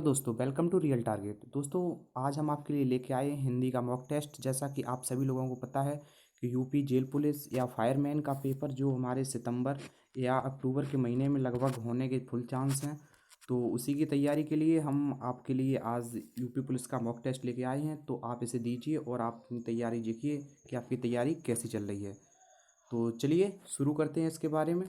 दोस्तों, welcome to real target. दोस्तों, आज हम आपके लिए लेके आए हैं हिंदी का मॉक टेस्ट। जैसा कि आप सभी लोगों को पता है कि यूपी जेल पुलिस या फायरमैन का पेपर जो हमारे सितंबर या अक्टूबर के महीने में लगभग होने के फुल चांस हैं, तो उसी की तैयारी के लिए हम आपके लिए आज यूपी पुलिस का मॉक टेस्ट लेके आए हैं। तो आप इसे दीजिए और आप अपनी तैयारी देखिए कि आपकी तैयारी कैसी चल रही है। तो चलिए शुरू करते हैं इसके बारे में।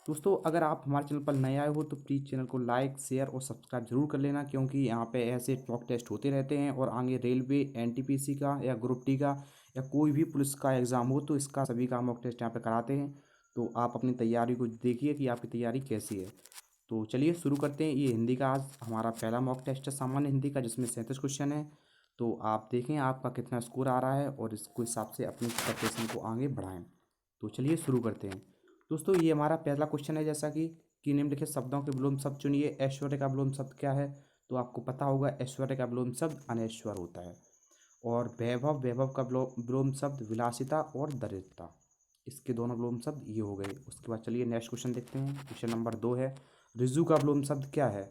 दोस्तों, अगर आप हमारे चैनल पर नए आए हो तो प्लीज़ चैनल को लाइक शेयर और सब्सक्राइब जरूर कर लेना, क्योंकि यहाँ पे ऐसे मॉक टेस्ट होते रहते हैं और आगे रेलवे एनटीपीसी का या ग्रुप डी का या कोई भी पुलिस का एग्ज़ाम हो तो इसका सभी का मॉक टेस्ट यहाँ पे कराते हैं। तो आप अपनी तैयारी को देखिए कि आपकी तैयारी कैसी है। तो चलिए शुरू करते हैं। ये हिंदी का आज हमारा पहला मॉक टेस्ट है सामान्य हिंदी का, जिसमें 37 क्वेश्चन है। तो आप देखें आपका कितना स्कोर आ रहा है और इसको हिसाब से अपनी प्रिपरेशन को आगे बढ़ाएं। तो चलिए शुरू करते हैं। दोस्तों, ये हमारा पहला क्वेश्चन है, जैसा कि निम्नलिखित शब्दों के विलोम शब्द चुनिए। ऐश्वर्य का विलोम शब्द क्या है? तो आपको पता होगा ऐश्वर्य का विलोम शब्द अनैश्वर होता है। और वैभव वैभव का विलोम शब्द विलासिता और दरिद्रता। इसके दोनों विलोम शब्द ये हो गए। उसके बाद चलिए नेक्स्ट क्वेश्चन देखते हैं। क्वेश्चन नंबर 2 है, ऋजु का विलोम शब्द क्या है?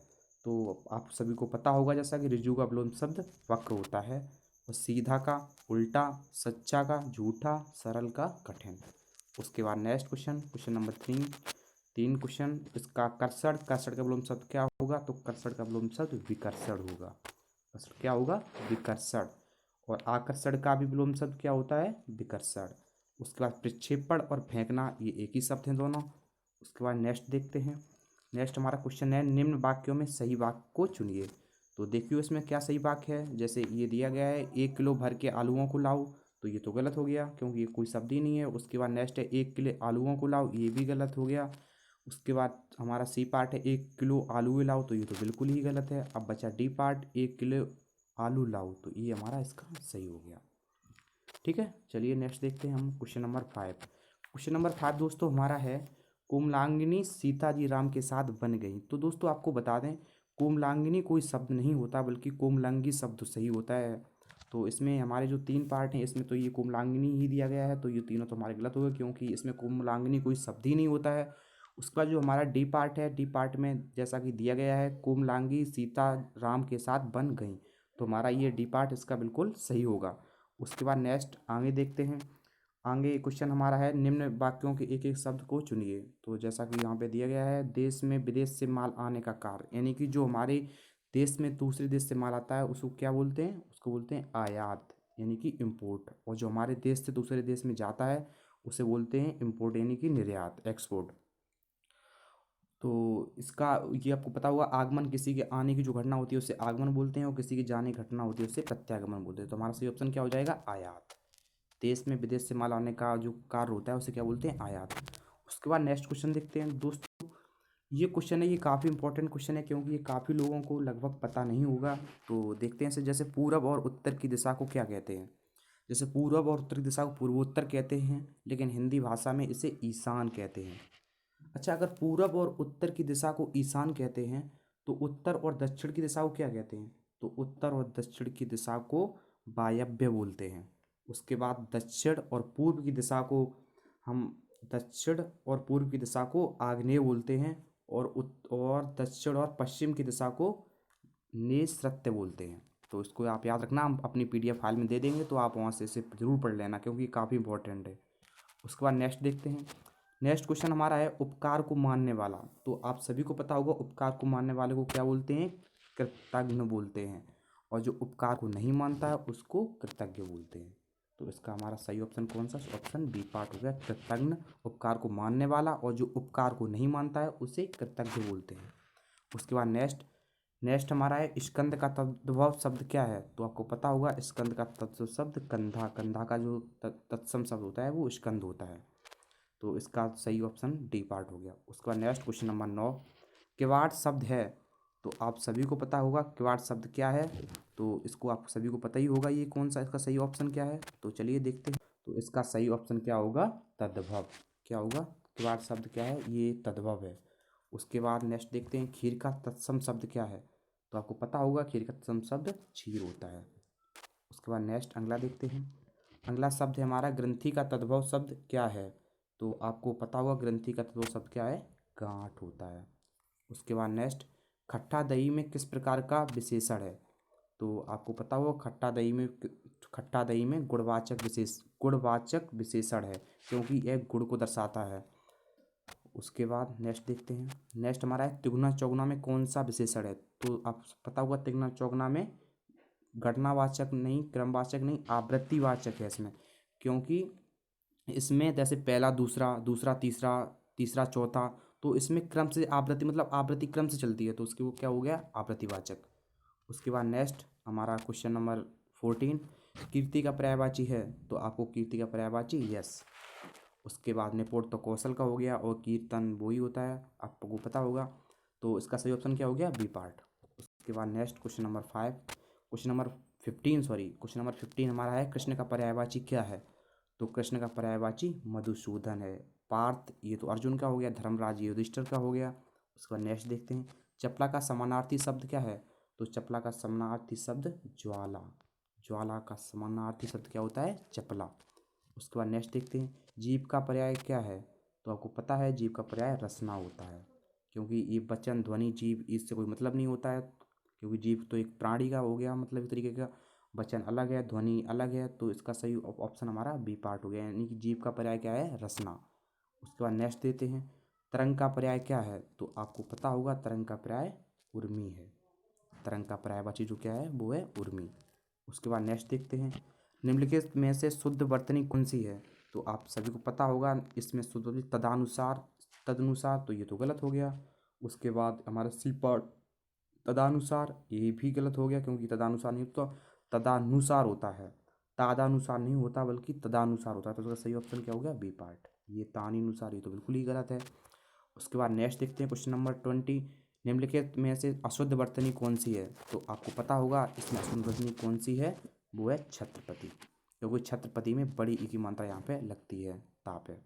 तो आप सभी को पता होगा जैसा कि ऋजु का विलोम शब्द वक्र होता है। और सीधा का उल्टा, सच्चा का झूठा, सरल का कठिन। उसके बाद next question, question number 3 question, इसका कर्षण कर्षण का विलोम शब्द क्या होगा? तो कर्षण का विलोम शब्द विकर्षण होगा। कर्षण क्या होगा? विकर्षण। और आकर्षण का भी विलोम शब्द क्या होता है? विकर्षण। उसके बाद प्रक्षेपण और फेंकना, ये एक ही शब्द हैं दोनों। उसके बाद नेक्स्ट देखते हैं। नेक्स्ट हमारा क्वेश्चन है, निम्न वाक्यों में सही वाक्य को चुनिए। तो देखिए इसमें क्या सही वाक्य है। जैसे ये दिया गया है, 1 किलो भर के आलूओं को लाओ, तो ये तो गलत हो गया क्योंकि ये कोई शब्द ही नहीं है। उसके बाद नेक्स्ट है, 1 किलो आलूओं को लाओ, ये भी गलत हो गया। उसके बाद हमारा सी पार्ट है, 1 किलो आलू लाओ, तो ये तो बिल्कुल ही गलत है। अब बचा डी पार्ट, 1 किलो आलू लाओ, तो ये हमारा इसका सही हो गया। ठीक है, चलिए नेक्स्ट देखते हैं हम क्वेश्चन नंबर 5। क्वेश्चन नंबर 5 दोस्तों हमारा है, कोमलांगिनी सीता जी राम के साथ बन गई। तो दोस्तों आपको बता दें, कोमलांगिनी कोई शब्द नहीं होता बल्कि कोमलंगी शब्द सही होता है। तो इसमें हमारे जो 3 पार्ट हैं, इसमें तो ये कोमलांगिनी ही दिया गया है, तो ये तीनों तो हमारे गलत हो गए क्योंकि इसमें कोमलांगिनी कोई शब्द ही नहीं होता है। उसके बाद जो हमारा डी पार्ट है, डी पार्ट में जैसा कि दिया गया है, कोमलांगी सीता राम के साथ बन गई, तो हमारा ये डी पार्ट इसका बिल्कुल सही होगा। उसके बाद नेक्स्ट आगे देखते हैं। आगे क्वेश्चन हमारा है, निम्न वाक्यों के एक एक शब्द को चुनिए। तो जैसा कि यहाँ पे दिया गया है, देश में विदेश से माल आने का कार्य, यानी कि जो हमारे देश में दूसरे देश से माल आता है उसको क्या बोलते हैं? उसको बोलते हैं आयात, यानी कि इम्पोर्ट। और जो हमारे देश से दूसरे देश में जाता है उसे बोलते हैं इम्पोर्ट, यानी कि निर्यात, एक्सपोर्ट। तो इसका ये आपको पता होगा, आगमन किसी के आने की जो घटना होती है उसे आगमन बोलते हैं और किसी की जाने की घटना होती है उसे प्रत्यागमन बोलते हैं। तो हमारा सही ऑप्शन क्या हो जाएगा? आयात। देश में विदेश से माल आने का जो कार्य होता है उसे क्या बोलते हैं? आयात। उसके बाद नेक्स्ट क्वेश्चन देखते हैं दोस्तों। ये क्वेश्चन है, ये काफ़ी इंपॉर्टेंट क्वेश्चन है क्योंकि ये काफ़ी लोगों को लगभग पता नहीं होगा। तो देखते हैं इसे। जैसे पूरब और उत्तर की दिशा को क्या कहते हैं? जैसे पूरब और उत्तर की दिशा को पूर्वोत्तर कहते हैं, लेकिन हिंदी भाषा में इसे ईशान कहते हैं। अच्छा, अगर पूरब और उत्तर की दिशा को ईशान कहते हैं तो उत्तर और दक्षिण की दिशा को क्या कहते हैं? तो उत्तर और दक्षिण की दिशा को वायव्य बोलते हैं। उसके बाद दक्षिण और पूर्व की दिशा को हम दक्षिण और पूर्व की दिशा को आग्नेय बोलते हैं। और दक्षिण और पश्चिम की दिशा को नैऋत्य बोलते हैं। तो इसको आप याद रखना, हम अपनी PDF फाइल में दे देंगे, तो आप वहाँ से इसे ज़रूर पढ़ लेना क्योंकि काफ़ी इंपॉर्टेंट है। उसके बाद नेक्स्ट देखते हैं। नेक्स्ट क्वेश्चन हमारा है, उपकार को मानने वाला। तो आप सभी को पता होगा उपकार को मानने वाले को क्या बोलते हैं? कृतज्ञ बोलते हैं। और जो उपकार को नहीं मानता है उसको कृतज्ञ बोलते हैं। तो इसका हमारा सही ऑप्शन कौन सा? ऑप्शन बी पार्ट हो गया, कृतज्ञ उपकार को मानने वाला, और जो उपकार को नहीं मानता है उसे कृतज्ञ बोलते हैं। उसके बाद नेक्स्ट नेक्स्ट हमारा है, स्कंद का तद्भव शब्द क्या है? तो आपको पता होगा स्कंद का तत्व शब्द कंधा, कंधा का जो तत्सम शब्द होता है वो स्कंद होता है। तो इसका सही ऑप्शन डी पार्ट हो गया। उसके बाद नेक्स्ट क्वेश्चन नंबर 9, किवाड़ शब्द है। तो आप सभी को पता होगा किवाड़ शब्द क्या है, तो इसको आप सभी को पता ही होगा ये कौन सा इसका सही ऑप्शन क्या है। तो चलिए देखते हैं। तो इसका सही ऑप्शन क्या होगा? तद्भव। क्या होगा? किवाड़ शब्द क्या है? ये तद्भव है। उसके बाद नेक्स्ट देखते हैं, खीर का तत्सम शब्द क्या है? तो आपको पता होगा खीर का तत्सम शब्द क्षीर होता है। उसके बाद नेक्स्ट अगला देखते हैं। अगला शब्द है हमारा, ग्रंथि का तद्भव शब्द क्या है? तो आपको पता होगा ग्रंथि का तद्भव शब्द क्या है? गांठ होता है। उसके बाद नेक्स्ट, खट्टा दही में किस प्रकार का विशेषण है? तो आपको पता होगा खट्टा दही में गुणवाचक विशेषण है, क्योंकि यह गुण को दर्शाता है। उसके बाद नेक्स्ट देखते हैं। नेक्स्ट हमारा है तिगुना चौगुना में कौन सा विशेषण है? तो आप पता होगा तिगुना चौगुना में घटनावाचक नहीं, क्रमवाचक नहीं, आवृत्तिवाचक है इसमें, क्योंकि इसमें जैसे पहला दूसरा, दूसरा तीसरा, तीसरा चौथा, तो इसमें क्रम से आवृत्ति मतलब आवृत्ति क्रम से चलती है, तो उसकी वो क्या हो गया? आवृत्तिवाचक। उसके बाद नेक्स्ट हमारा क्वेश्चन नंबर 14, कीर्ति का पर्यायवाची है? तो आपको कीर्ति का पर्यायवाची यस। उसके बाद निपुण तो कौशल का हो गया, और कीर्तन वो ही होता है, आपको पता होगा। तो इसका सही ऑप्शन क्या हो गया? B part. उसके बाद नेक्स्ट क्वेश्चन नंबर 15 हमारा है कृष्ण का पर्यायवाची क्या है? तो कृष्ण का पर्यायवाची मधुसूदन है। पार्थ ये तो अर्जुन का हो गया, धर्मराज युधिष्ठिर का हो गया। उसके बाद नेक्स्ट देखते हैं, चपला का समानार्थी शब्द क्या है? तो चपला का समानार्थी शब्द ज्वाला। ज्वाला का समानार्थी शब्द क्या होता है? चपला। उसके बाद नेक्स्ट देखते हैं, जीव का पर्याय क्या है? तो आपको पता है जीव का पर्याय रसना होता है, क्योंकि ये वचन ध्वनि जीव इससे कोई मतलब नहीं होता है, क्योंकि जीव तो एक प्राणी का हो गया, मतलब एक तरीके का वचन अलग है, ध्वनि अलग है, तो इसका सही ऑप्शन हमारा बी पार्ट हो गया, यानी कि जीव का पर्याय क्या है? रसना। उसके बाद नेक्स्ट देते हैं, तरंग का पर्याय क्या है? तो आपको पता होगा तरंग का पर्याय उर्मी है। तरंग का पर्यायवाची जो क्या है वो है उर्मी। उसके बाद नेक्स्ट देखते हैं, निम्नलिखित में से शुद्ध वर्तनी कौन सी है? तो आप सभी को पता होगा इसमें शुद्ध वर्तनी तदानुसार, तदनुसार, तो ये तो गलत हो गया। उसके बाद हमारा सी पार्ट तदानुसार, ये भी गलत हो गया, क्योंकि तदानुसार नहीं तो तदानुसार होता है, तादानुसार नहीं होता बल्कि तदानुसार होता है, तो उसका सही ऑप्शन क्या हो गया? B part. ये तानीनुसार, ये तो बिल्कुल ही गलत है। उसके बाद नेक्स्ट देखते हैं क्वेश्चन नंबर 20, निम्नलिखित में से अशुद्ध वर्तनी कौन सी है? तो आपको पता होगा इसमें अशुद्ध वर्तनी कौन सी है, वो है छत्रपति, क्योंकि छत्रपति में बड़ी ई की मात्रा यहाँ पे लगती है, ताप है।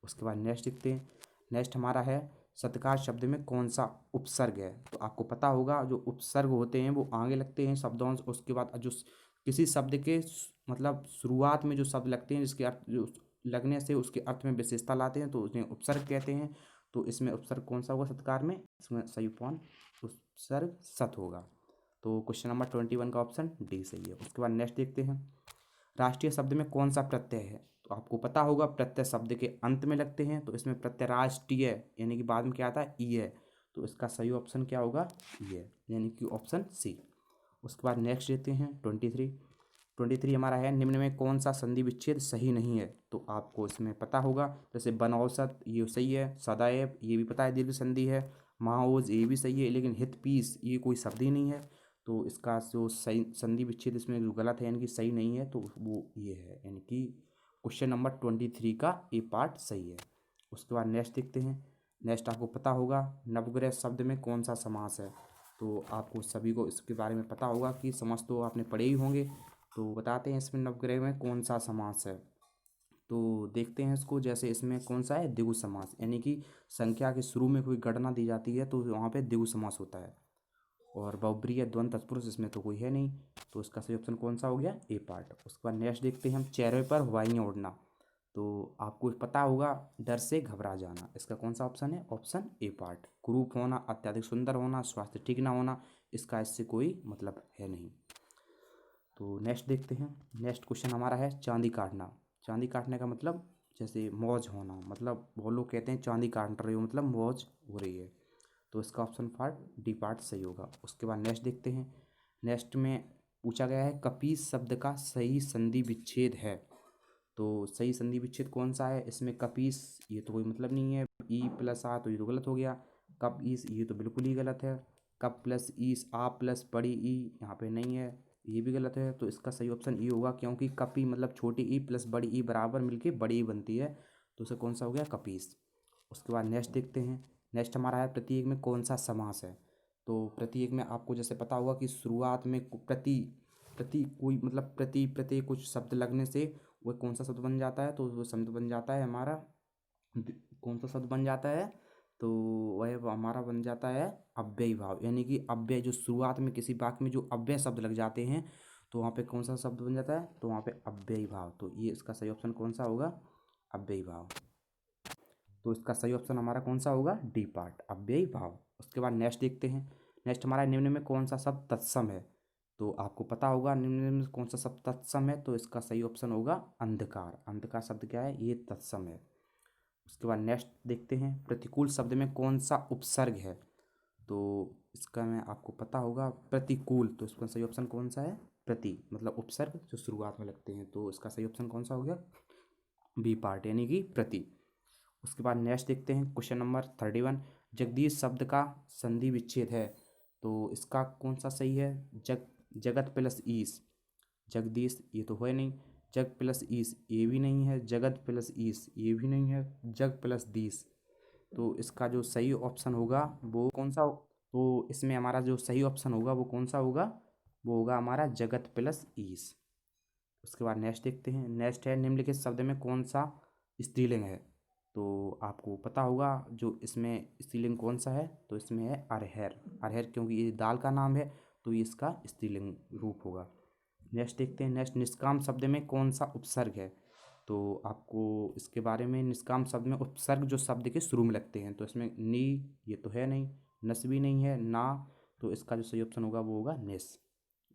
उसके बाद नेक्स्ट देखते हैं, नेक्स्ट हमारा है सत्कार शब्द में कौन सा उपसर्ग है? तो आपको पता होगा जो उपसर्ग होते हैं वो आगे लगते हैं शब्दों से, उसके बाद जो किसी शब्द के मतलब शुरुआत में जो शब्द लगते हैं जिसके अर्थ जो लगने से उसके अर्थ में विशेषता लाते हैं, तो उन्हें उपसर्ग कहते हैं। तो इसमें उपसर्ग कौन सा होगा सत्कार में? इसमें सही उपसर्ग सत होगा। तो क्वेश्चन नंबर 21 का ऑप्शन डी सही है। उसके बाद नेक्स्ट देखते हैं, राष्ट्रीय शब्द में कौन सा प्रत्यय है? तो आपको पता होगा प्रत्यय शब्द के अंत में लगते हैं, तो इसमें प्रत्यय राष्ट्रीय यानी कि बाद में क्या आता है? ई है, तो इसका सही ऑप्शन क्या होगा? ई है, यानी कि ऑप्शन सी। उसके बाद नेक्स्ट देते हैं 23 हमारा है, निम्न में कौन सा संधि विच्छेद सही नहीं है? तो आपको इसमें पता होगा, जैसे बनौसत ये सही है, सदैव ये भी पता है दीर्घ संधि है, माओज ये भी सही है, लेकिन हित पीस ये कोई शब्द ही नहीं है, तो इसका जो सही संधि विच्छेद इसमें जो गलत है यानी कि सही नहीं है, तो वो ये है, यानी कि क्वेश्चन नंबर 23 का ए पार्ट सही है। उसके बाद नेक्स्ट देखते हैं, नेक्स्ट आपको पता होगा नवग्रह शब्द में कौन सा समास है? तो आपको सभी को इसके बारे में पता होगा कि समास तो आपने पढ़े ही होंगे, तो बताते हैं इसमें नवग्रह में कौन सा समास है। तो देखते हैं इसको, जैसे इसमें कौन सा है? द्विगु समास, यानी कि संख्या के शुरू में कोई गणना दी जाती है तो वहाँ पे द्विगु समास होता है, और बहुब्रीहि द्वंद्व तत्पुरुष इसमें तो कोई है नहीं, तो इसका सही ऑप्शन कौन सा हो गया? ए पार्ट। उसके बाद नेक्स्ट देखते हैं हम, चेहरे पर वाइयाँ उड़ना, तो आपको पता होगा डर से घबरा जाना, इसका कौन सा ऑप्शन है? Option A part. कुरूप होना, अत्यधिक सुंदर होना, स्वास्थ्य ठीक ना होना, इसका इससे कोई मतलब है नहीं। तो नेक्स्ट देखते हैं, नेक्स्ट क्वेश्चन हमारा है चांदी काटना। चांदी काटने का मतलब जैसे मौज होना, मतलब बहुत लोग कहते हैं चांदी काट रहे हो मतलब मौज हो रही है, तो इसका ऑप्शन पार्ट डी पार्ट सही होगा। उसके बाद नेक्स्ट देखते हैं, नेक्स्ट में पूछा गया है कपीस शब्द का सही संधि विच्छेद है, तो सही संधि विच्छेद कौन सा है? इसमें कपीस ये तो कोई मतलब नहीं है, ई प्लस आ तो ये तो गलत हो गया, कप ईस ये तो बिल्कुल ही गलत है, कप प्लस ईस आ प्लस बड़ी ई यहाँ पे नहीं है, ये भी गलत है, तो इसका सही ऑप्शन ई होगा, क्योंकि कपी मतलब छोटी ई प्लस बड़ी ई बराबर मिलके बड़ी ई बनती है, तो उसे कौन सा हो गया? कपीस। उसके बाद नेक्स्ट देखते हैं, नेक्स्ट हमारा है प्रतीक में कौन सा समास है? तो प्रतीक में आपको जैसे पता होगा कि शुरुआत में प्रति प्रति कोई मतलब प्रति प्रत्यय कुछ शब्द लगने से वह कौन सा शब्द बन जाता है? तो वो शब्द बन जाता है हमारा कौन सा शब्द बन जाता है? तो वह हमारा बन जाता है अव्ययी भाव, यानी कि अव्यय जो शुरुआत में किसी वाक्य में जो अव्यय शब्द लग जाते हैं तो वहाँ पे कौन सा शब्द बन जाता है? तो वहाँ पे अव्ययी भाव, तो ये इसका सही ऑप्शन कौन सा होगा? अव्ययी भाव। तो इसका सही ऑप्शन हमारा कौन सा होगा? डी पार्ट, अव्ययी भाव। उसके बाद नेक्स्ट देखते हैं, नेक्स्ट हमारा निम्न में कौन सा शब्द तत्सम है, तो आपको पता होगा निम्न में कौन सा शब्द तत्सम है, तो इसका सही ऑप्शन होगा अंधकार। अंधकार शब्द क्या है, ये तत्सम है। उसके बाद नेक्स्ट देखते हैं, प्रतिकूल शब्द में कौन सा उपसर्ग है, तो इसका मैं आपको पता होगा प्रतिकूल, तो इसका सही ऑप्शन कौन सा है, प्रति मतलब उपसर्ग जो शुरुआत में लगते हैं, तो इसका सही ऑप्शन कौन सा हो गया, बी पार्ट यानी कि प्रति। उसके बाद नेक्स्ट देखते हैं क्वेश्चन नंबर 31, जगदीश शब्द का संधि विच्छेद है, तो इसका कौन सा सही है, जगत प्लस ईस, जगदीश ये तो है नहीं, जग प्लस ईस ये भी नहीं है, जगत प्लस ईस ये भी नहीं है, जग प्लस दीस, तो इसका जो सही ऑप्शन होगा वो कौन सा तो इसमें हमारा जो सही ऑप्शन होगा वो कौन सा होगा, वो होगा हमारा जगत प्लस ईस। उसके बाद नेक्स्ट देखते हैं, नेक्स्ट है निम्नलिखित शब्द में कौन सा स्त्रीलिंग है, तो आपको पता होगा जो इसमें स्त्रीलिंग कौन सा है, तो इसमें है अरहर। अरहर क्योंकि ये दाल का नाम है तो ये इसका स्त्रीलिंग रूप होगा। नेक्स्ट देखते हैं, नेक्स्ट निष्काम शब्द में कौन सा उपसर्ग है, तो आपको इसके बारे में, निष्काम शब्द में उपसर्ग जो शब्द के शुरू में लगते हैं, तो इसमें नी ये तो है नहीं, नस भी नहीं है, ना, तो इसका जो सही ऑप्शन होगा वो होगा निस,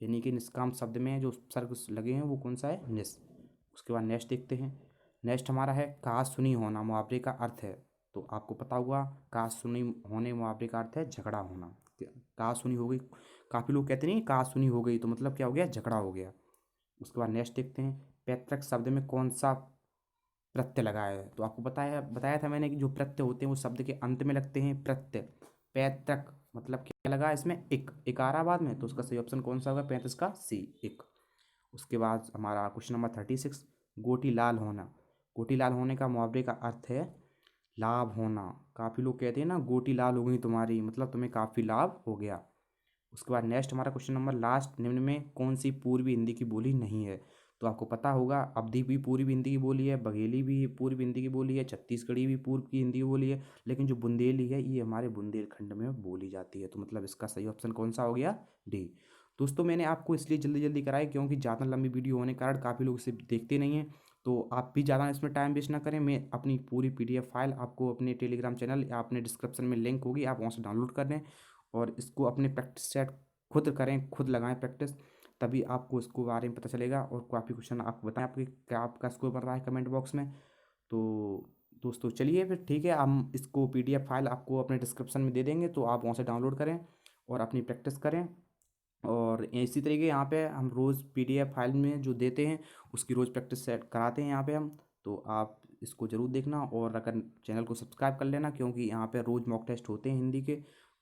यानी कि निष्काम शब्द में जो उपसर्ग लगे हैं वो कौन सा है, निस। उसके बाद नेक्स्ट देखते हैं, नेक्स्ट हमारा है कहा सुनी होना मुहावरे का अर्थ है, तो आपको पता होगा कहा सुनी होने मुहावरे का अर्थ है झगड़ा होना। कहा सुनी हो गई, काफ़ी लोग कहते नहीं कहा सुनी हो गई, तो मतलब क्या हो गया, झगड़ा हो गया। उसके बाद नेक्स्ट देखते हैं, पैतृक शब्द में कौन सा प्रत्यय लगाया है, तो आपको बताया था मैंने कि जो प्रत्यय होते हैं वो शब्द के अंत में लगते हैं, प्रत्यय। पैतृक मतलब क्या लगा इसमें, एक इकाराबाद में, तो उसका सही ऑप्शन कौन सा होगा, 35 का सी, एक। उसके बाद हमारा क्वेश्चन नंबर 36, गोटी लाल होना, गोटी लाल होने का मुहावरे का अर्थ है लाभ होना। काफ़ी लोग कहते हैं ना गोटी लाल हो गई तुम्हारी, मतलब तुम्हें काफ़ी लाभ हो गया। उसके बाद नेक्स्ट हमारा क्वेश्चन नंबर लास्ट, निम्न में कौन सी पूर्वी हिंदी की बोली नहीं है, तो आपको पता होगा अवधी भी पूर्वी हिंदी की बोली है, बघेली भी पूर्वी हिंदी की बोली है, छत्तीसगढ़ी भी पूर्व की हिंदी की बोली है, लेकिन जो बुंदेली है ये हमारे बुंदेलखंड में बोली जाती है, तो मतलब इसका सही ऑप्शन कौन सा हो गया, डी। दोस्तों मैंने आपको इसलिए जल्दी जल्दी कराया क्योंकि ज़्यादा लंबी वीडियो होने के कारण काफ़ी लोग इसे देखते नहीं हैं, तो आप भी ज़्यादा इसमें टाइम वेस्ट ना करें। मैं अपनी पूरी PDF फाइल आपको अपने टेलीग्राम चैनल या अपने डिस्क्रिप्शन में लिंक होगी, आप वहाँ से डाउनलोड कर लें और इसको अपने प्रैक्टिस सेट खुद करें, खुद लगाएं प्रैक्टिस, तभी आपको इसको बारे में पता चलेगा। और काफ़ी क्वेश्चन आपको बताएं आपके क्या आपका स्कोर बन रहा है कमेंट बॉक्स में। तो दोस्तों चलिए फिर ठीक है, हम इसको PDF फाइल आपको अपने डिस्क्रिप्शन में दे देंगे, तो आप वहाँ से डाउनलोड करें और अपनी प्रैक्टिस करें। और इसी तरीके यहाँ पे हम रोज़ PDF फाइल में जो देते हैं उसकी रोज़ प्रैक्टिस सेट कराते हैं यहाँ पे हम, तो आप इसको ज़रूर देखना और अगर चैनल को सब्सक्राइब कर लेना, क्योंकि यहाँ पे रोज़ मॉक टेस्ट होते हैं हिंदी के,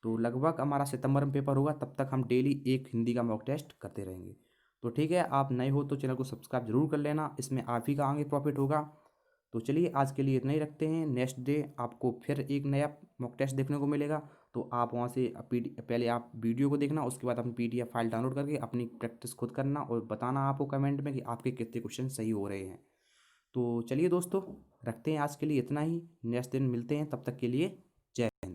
तो लगभग हमारा सितंबर में पेपर होगा तब तक हम डेली एक हिंदी का मॉक टेस्ट करते रहेंगे। तो ठीक है, आप नए हो तो चैनल को सब्सक्राइब जरूर कर लेना, इसमें आप ही का आगे प्रॉफिट होगा। तो चलिए आज के लिए इतना ही रखते हैं, नेक्स्ट डे आपको फिर एक नया मॉक टेस्ट देखने को मिलेगा, तो आप वहाँ से पहले आप वीडियो को देखना, उसके बाद अपनी PDF फाइल डाउनलोड करके अपनी प्रैक्टिस खुद करना और बताना आपको कमेंट में कि आपके कितने क्वेश्चन सही हो रहे हैं। तो चलिए दोस्तों रखते हैं आज के लिए इतना ही, नेक्स्ट दिन मिलते हैं, तब तक के लिए जय हिंद।